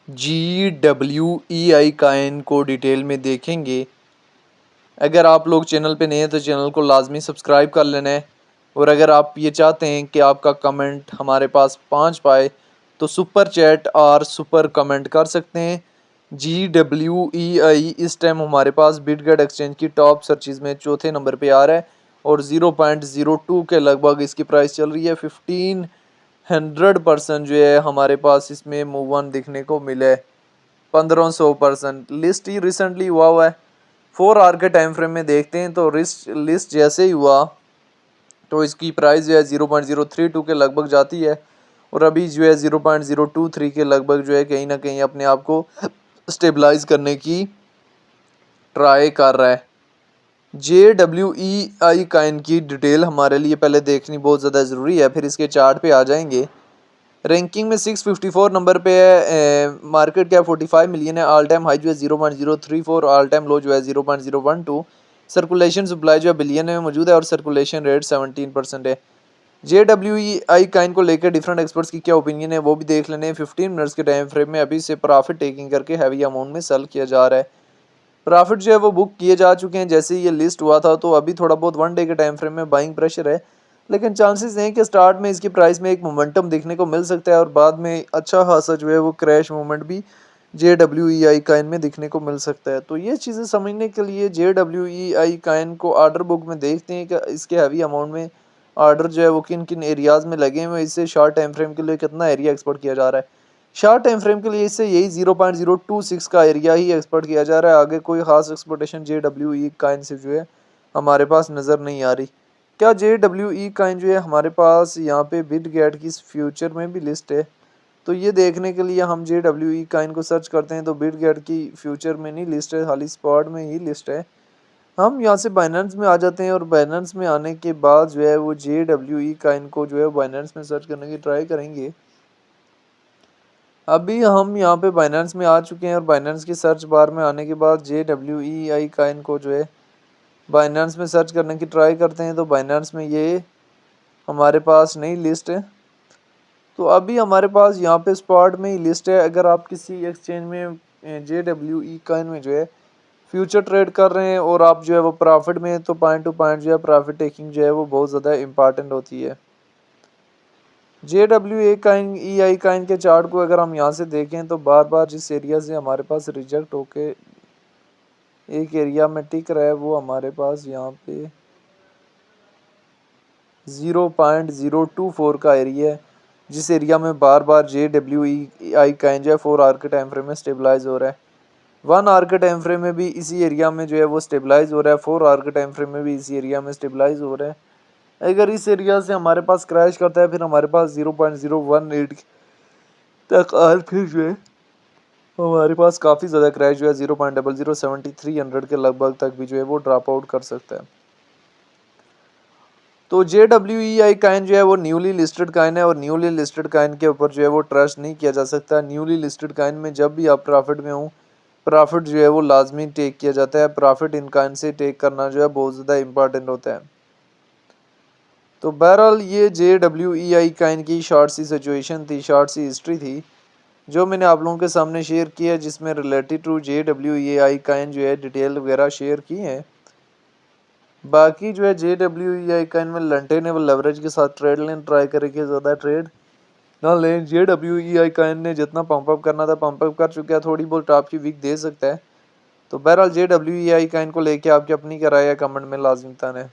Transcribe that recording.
GWEI coin को detail में देखेंगे। अगर आप लोग चैनल पे नए हैं तो चैनल को लाजमी सब्सक्राइब कर लेना है, और अगर आप ये चाहते हैं कि आपका कमेंट हमारे पास पहुंच पाए तो सुपर चैट और सुपर कमेंट कर सकते हैं। GWEI इस टाइम हमारे पास बिटगेट एक्सचेंज की टॉप सर्चिज़ में चौथे नंबर पे आ रहा है और 0.02 के लगभग इसकी प्राइस चल रही है। 1500% जो है हमारे पास इसमें मूव ऑन दिखने को मिले। 1500% लिस्ट ही रिसेंटली हुआ है। 4 आवर के टाइम फ्रेम में देखते हैं तो लिस्ट जैसे ही हुआ तो इसकी प्राइस जो है 0.032 के लगभग जाती है, और अभी जो है 0.023 के लगभग जो है कहीं ना कहीं अपने आप को स्टेबलाइज करने की ट्राई कर रहा है। JWEI कॉइन की डिटेल हमारे लिए पहले देखनी बहुत ज़्यादा ज़रूरी है, फिर इसके चार्ट पे आ जाएंगे। रैंकिंग में 654 नंबर पे है, मार्केट कैप 45 मिलियन है, ऑल टाइम हाई जो है 0.034, ऑल टाइम लो जो है 0.012। सर्कुलेशन सप्लाई जो है बिलियन में मौजूद है और सर्कुलेशन रेट 17% है। JWEI कॉइन को लेकर डिफरेंट एक्सपर्ट्स की क्या ओपिनियन है वो भी देख लेने। 15 मिनट्स के टाइम फ्रेम में अभी से प्रॉफिट टेकिंग करके हैवी अमाउंट में सेल किया जा रहा है। प्रॉफिट जो है वो बुक किए जा चुके हैं जैसे ही ये लिस्ट हुआ था, तो अभी थोड़ा बहुत 1 डे के टाइम फ्रेम में बाइंग प्रेशर है, लेकिन चांसेस हैं कि स्टार्ट में इसकी प्राइस में एक मोमेंटम देखने को मिल सकता है और बाद में अच्छा खासा जो है वो क्रैश मूवमेंट भी JWEI कॉइन में दिखने को मिल सकता है। तो ये चीज़ें समझने के लिए JWEI कॉइन को ऑर्डर बुक में देखते हैं कि इसके हैवी अमाउंट में ऑर्डर जो है वो किन किन एरियाज़ में लगे हुए हैं, इससे शॉर्ट टाइम फ्रेम के लिए कितना एरिया एक्सपोर्ट किया जा रहा है। शॉर्ट टाइम फ्रेम के लिए इससे यही 0.026 का एरिया ही एक्सपोर्ट किया जा रहा है। आगे कोई खास एक्सपोर्टेशन JWE कॉइन से जो है हमारे पास नज़र नहीं आ रही। क्या JWE कॉइन जो है हमारे पास यहाँ पे बिटगेट की फ्यूचर में भी लिस्ट है? तो ये देखने के लिए हम JWE कॉइन को सर्च करते हैं तो बिटगेट की फ्यूचर में नहीं लिस्ट है, खाली स्पॉट में ही लिस्ट है। हम यहाँ से बाइनेंस में आ जाते हैं और बाइनेंस में आने के बाद जो है वो JWE कॉइन को जो है बाइनेंस में सर्च करने की ट्राई करेंगे। अभी हम यहाँ पे बाइनेंस में आ चुके हैं और बाइनेंस की सर्च बार में आने के बाद JWEI कॉइन को जो है बाइनेंस में सर्च करने की ट्राई करते हैं तो बाइनेंस में ये हमारे पास नई लिस्ट है। तो अभी हमारे पास यहाँ पे स्पॉट में ही लिस्ट है। अगर आप किसी एक्सचेंज में JWE कॉइन में जो है फ्यूचर ट्रेड कर रहे हैं और आप जो है वो प्रॉफिट में, तो पॉइंट टू पॉइंट जो है प्रॉफिट टेकिंग जो है वो बहुत ज़्यादा इंपॉर्टेंट होती है। JWEI कॉइन के चार्ट को अगर हम यहाँ से देखें तो बार बार जिस एरिया से हमारे पास रिजेक्ट होके एक एरिया में टिक रहा है वो हमारे पास यहाँ पे 0.024 का एरिया है, जिस एरिया में बार बार JWEI कॉइन जो है 4 आवर के टाइम फ्रेम में स्टेबलाइज हो रहा है। 1 आवर के टाइम फ्रेम में भी इसी एरिया में जो है वो स्टेबलाइज हो रहा है, 4 आवर के टाइम फ्रेम में भी इसी एरिया में स्टेबलाइज हो रहा है। अगर इस एरिया से हमारे पास क्रैश करता है फिर हमारे पास 0.018 तक और फिर जो है हमारे पास काफ़ी ज़्यादा क्रैश जो है 0.007 के लगभग तक भी जो है वो ड्रॉप आउट कर सकता है। तो JWEI कॉइन जो है वो न्यूली लिस्टेड कॉइन है और न्यूली लिस्टेड कॉइन के ऊपर जो है वो ट्रस्ट नहीं किया जा सकता। न्यूली लिस्टेड कॉइन में जब भी आप प्रॉफिट में हो, प्रॉफिट जो है वो लाजमी टेक किया जाता है। प्रॉफिट इन कॉइन से टेक करना जो है बहुत ज़्यादा इंपॉर्टेंट होता है। तो बहरहाल ये JWEI कॉइन की शॉर्ट सी सिचुएशन थी, शॉर्ट सी हिस्ट्री थी जो मैंने आप लोगों के सामने शेयर किया है, जिसमें रिलेटेड टू JWEI कॉइन जो है डिटेल वगैरह शेयर की हैं। बाकी जो है JWEI कॉइन में मेंटेनेबल लेवरेज के साथ ट्रेड लेने ट्राई करेंगे, ज़्यादा ट्रेड ना लें। JWEI कॉइन ने जितना पंप अप करना था पंप अप कर चुका है, थोड़ी बहुत टॉप की वीक दे सकता है। तो बहरहाल JWEI कॉइन को लेके आपकी अपनी क्या राय है कमेंट में लाजमी बताना है।